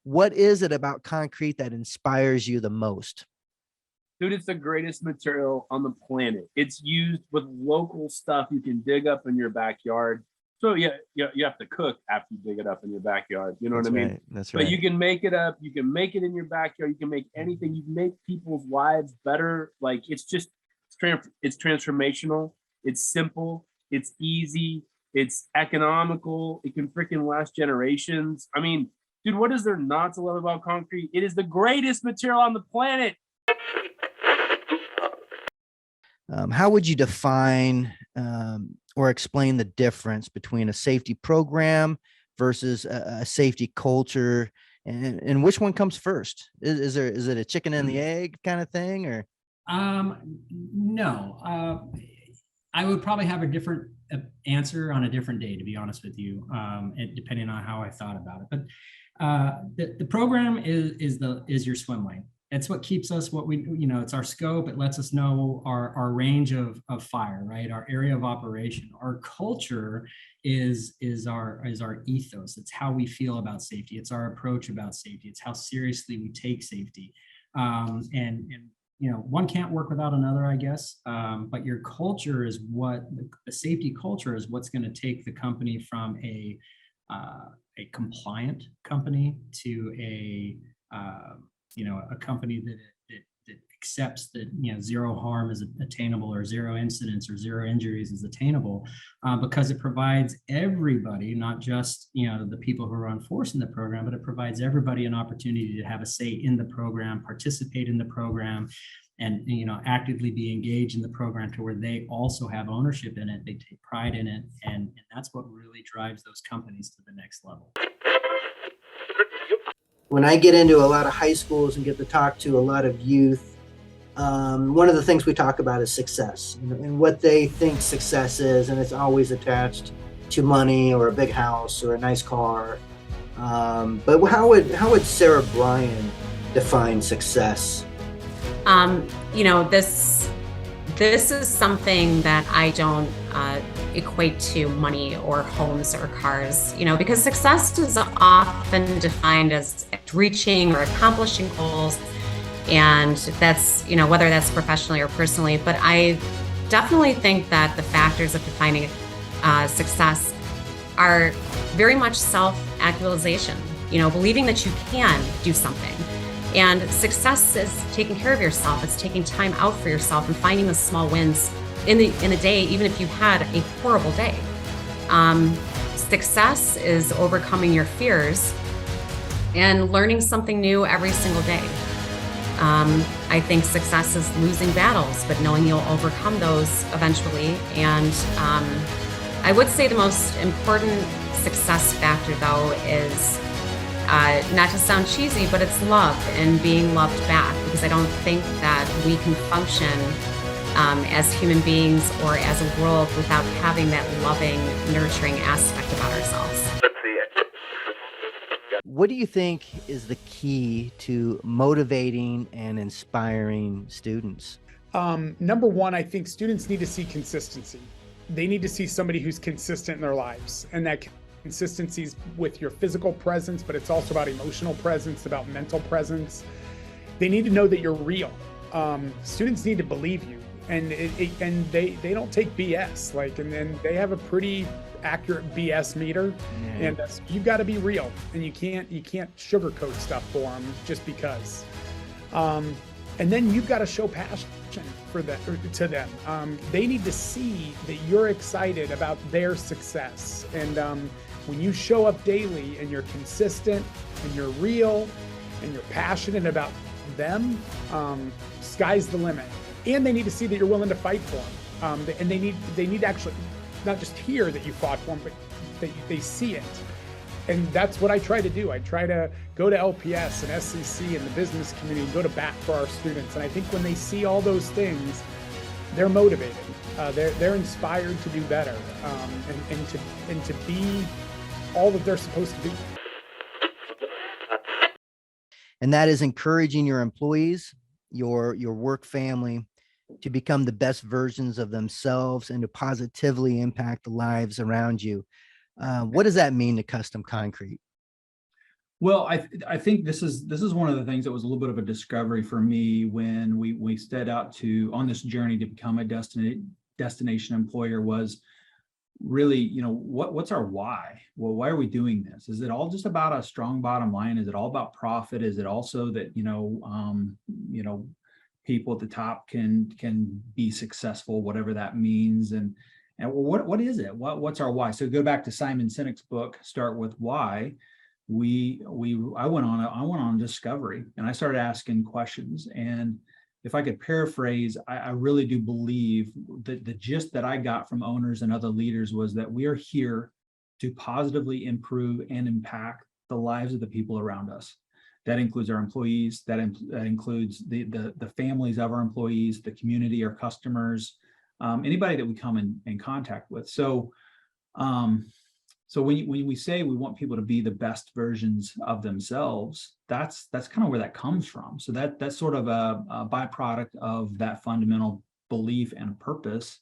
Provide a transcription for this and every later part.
What is it about concrete that inspires you the most? Dude, it's the greatest material on the planet. It's used with local stuff you can dig up in your backyard. So yeah, you have to cook after you dig it up in your backyard. You know what I That's mean? right. That's But right. you can make it up. You can make it in your backyard. You can make anything. You can make people's lives better. Like it's transformational. It's simple. It's easy. It's economical. It can freaking last generations. I mean, dude, what is there not to love about concrete? It is the greatest material on the planet. How would you define or explain the difference between a safety program versus a safety culture, and which one comes first? Is it a chicken and the egg kind of thing, or? No, I would probably have a different answer on a different day, to be honest with you, depending on how I thought about it. But the program is your swim lane. It's what keeps us it's our scope. It lets us know our range of fire, right? Our area of operation. Our culture is our ethos. It's how we feel about safety. It's our approach about safety. It's how seriously we take safety. And one can't work without another, I guess. But your culture is the safety culture is what's going to take the company from a compliant company to a company that accepts that zero harm is attainable, or zero incidents or zero injuries is attainable, because it provides everybody, not just the people who are enforcing the program, but it provides everybody an opportunity to have a say in the program, participate in the program, and actively be engaged in the program to where they also have ownership in it. They take pride in it, and that's what really drives those companies to the next level. When I get into a lot of high schools and get to talk to a lot of youth, one of the things we talk about is success and what they think success is, and it's always attached to money or a big house or a nice car. But how would Sarah Bryan define success? This is something that I don't equate to money or homes or cars, because success is often defined as reaching or accomplishing goals. And that's, whether that's professionally or personally, but I definitely think that the factors of defining success are very much self-actualization, believing that you can do something. And success is taking care of yourself. It's taking time out for yourself and finding the small wins in the day, even if you had a horrible day. Success is overcoming your fears and learning something new every single day. I think success is losing battles, but knowing you'll overcome those eventually. And I would say the most important success factor, though, is not to sound cheesy, but it's love and being loved back, because I don't think that we can function as human beings or as a world without having that loving, nurturing aspect about ourselves. What do you think is the key to motivating and inspiring students? Number one, I think students need to see consistency. They need to see somebody who's consistent in their lives, and that consistencies with your physical presence, but it's also about emotional presence, about mental presence. They need to know that you're real. Students need to believe you, and they don't take BS. And then they have a pretty accurate BS meter, and you've got to be real, and you can't sugarcoat stuff for them just because. And then you've got to show passion to them. They need to see that you're excited about their success, and when you show up daily and you're consistent and you're real and you're passionate about them, sky's the limit. And they need to see that you're willing to fight for them. And they need to actually not just hear that you fought for them, but that they see it. And that's what I try to do. I try to go to LPS and SCC and the business community and go to bat for our students. And I think when they see all those things, they're motivated. They're inspired to do better, and to be all that they're supposed to be. And that is encouraging your employees, your work family, to become the best versions of themselves and to positively impact the lives around you. What does that mean to Custom Concrete? Well, I think this is one of the things that was a little bit of a discovery for me when we set out to on this journey to become a destination employer was really, what's our why? Well, why are we doing this? Is it all just about a strong bottom line? Is it all about profit? Is it also that, people at the top can be successful, whatever that means? And what is it? What's our why? So go back to Simon Sinek's book, Start With Why. I went on discovery and I started asking questions. And if I could paraphrase, I really do believe that the gist that I got from owners and other leaders was that we are here to positively improve and impact the lives of the people around us. That includes our employees, that includes the families of our employees, the community, our customers, anybody that we come in contact with. So when we say we want people to be the best versions of themselves, that's kind of where that comes from. So that's sort of a byproduct of that fundamental belief and purpose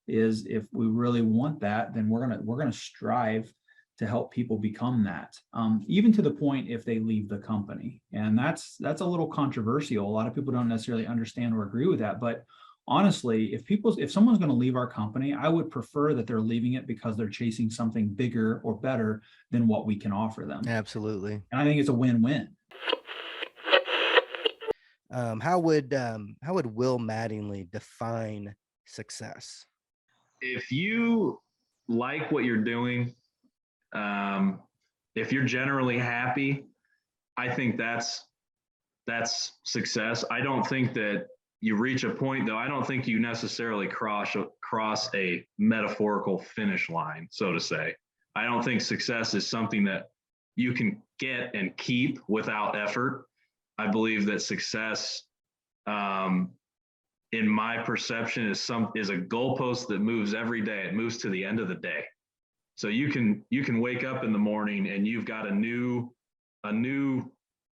is if we really want that, then we're gonna strive to help people become that, even to the point if they leave the company. And that's a little controversial. A lot of people don't necessarily understand or agree with that, but honestly, if someone's going to leave our company, I would prefer that they're leaving it because they're chasing something bigger or better than what we can offer them. Absolutely. And I think it's a win-win. How would Will Mattingly define success? If you like what you're doing, if you're generally happy, I think that's success. I don't think that you reach a point, though. I don't think you necessarily cross a metaphorical finish line, so to say. I don't think success is something that you can get and keep without effort. I believe that success, in my perception, is a goalpost that moves every day. It moves to the end of the day. So you can wake up in the morning and you've got a new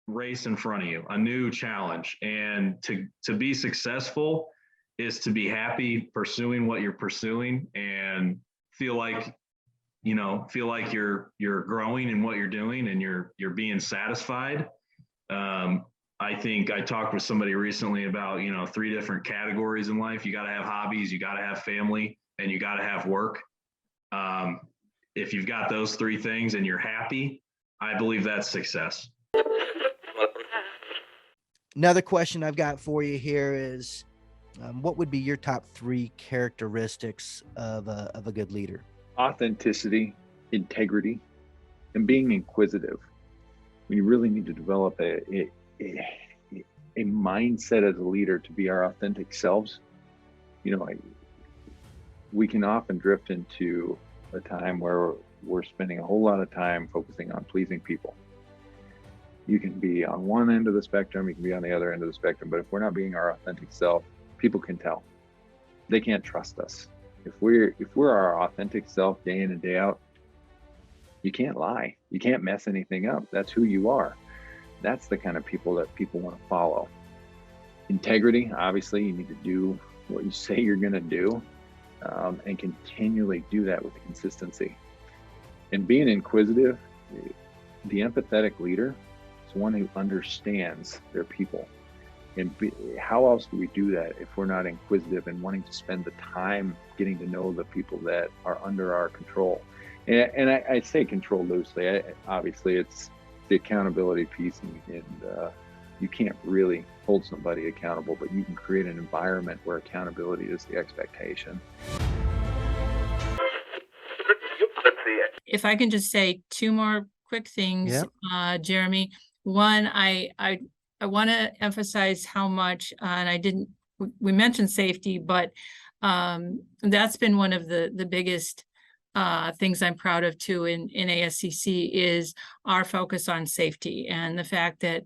race in front of you, a new challenge. And to be successful is to be happy pursuing what you're pursuing and feel like you're growing in what you're doing and you're being satisfied. I think I talked with somebody recently about, 3 different categories in life. You got to have hobbies, you got to have family, and you got to have work. If you've got those 3 things and you're happy, I believe that's success. Another question I've got for you here is, what would be your top 3 characteristics of a good leader? Authenticity, integrity, and being inquisitive. We really need to develop a mindset as a leader to be our authentic selves. We can often drift into a time where we're spending a whole lot of time focusing on pleasing people. You can be on one end of the spectrum, you can be on the other end of the spectrum, but if we're not being our authentic self, people can tell. They can't trust us. If we're our authentic self day in and day out, you can't lie. You can't mess anything up. That's who you are. That's the kind of people that people want to follow. Integrity, obviously, you need to do what you say you're going to do, and continually do that with consistency. And being inquisitive, the empathetic leader is one who understands their people. And how else do we do that if we're not inquisitive and wanting to spend the time getting to know the people that are under our control? And I say control loosely. Obviously, it's the accountability piece, and you can't really hold somebody accountable, but you can create an environment where accountability is the expectation. If I can just say 2 more quick things, Jeremy. One, I want to emphasize how much, and we mentioned safety, but that's been one of the biggest things I'm proud of too in ASCC is our focus on safety and the fact that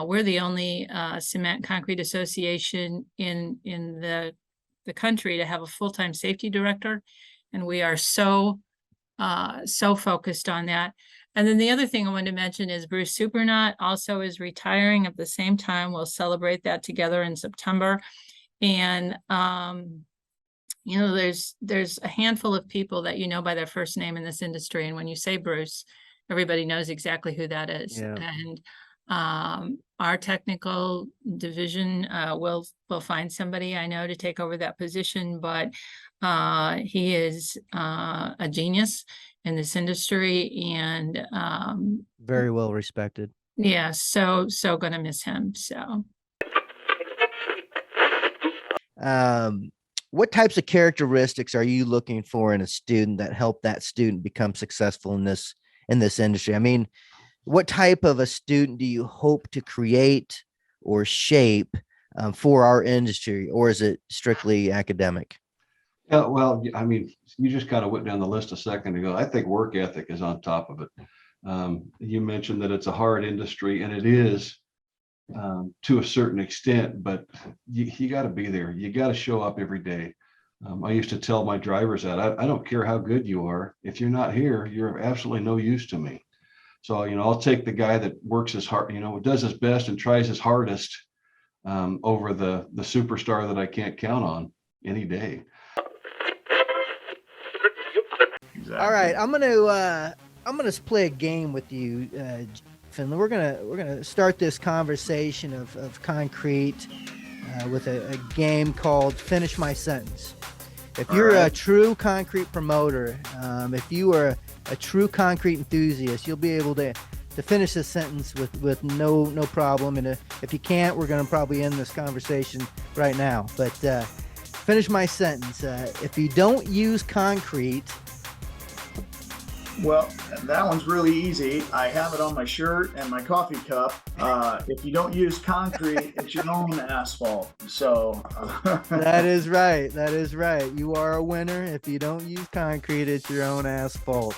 we're the only cement concrete association in the country to have a full-time safety director, and we are so focused on that. And then the other thing I wanted to mention is Bruce Supernaut also is retiring at the same time. We'll celebrate that together in September. And there's a handful of people that you know by their first name in this industry. And when you say Bruce, everybody knows exactly who that is. Yeah. And our technical division will find somebody I know to take over that position, but he is a genius in this industry, and Very well respected. yeah, so gonna miss him. So What types of characteristics are you looking for in a student that help that student become successful in this industry? I mean, what type of a student do you hope to create or shape for our industry, or is it strictly academic? Yeah, well, I mean, you just kind of went down the list a second ago. I think work ethic is on top of it. You mentioned that it's a hard industry, and it is to a certain extent, but you got to be there. You got to show up every day. I used to tell my drivers that I don't care how good you are. If you're not here, you're absolutely no use to me. So, I'll take the guy that works his hard, does his best and tries his hardest over the superstar that I can't count on any day. Exactly. All right, I'm gonna play a game with you, Jeff, and we're gonna start this conversation of concrete with a game called Finish My Sentence. If you're a true concrete promoter, if you are a true concrete enthusiast, you'll be able to finish this sentence with no problem. And if you can't, we're gonna probably end this conversation right now. But finish my sentence. If you don't use concrete. Well, that one's really easy. I have it on my shirt and my coffee cup. If you don't use concrete, it's your own asphalt. So That is right. That is right. You are a winner. If you don't use concrete, it's your own asphalt.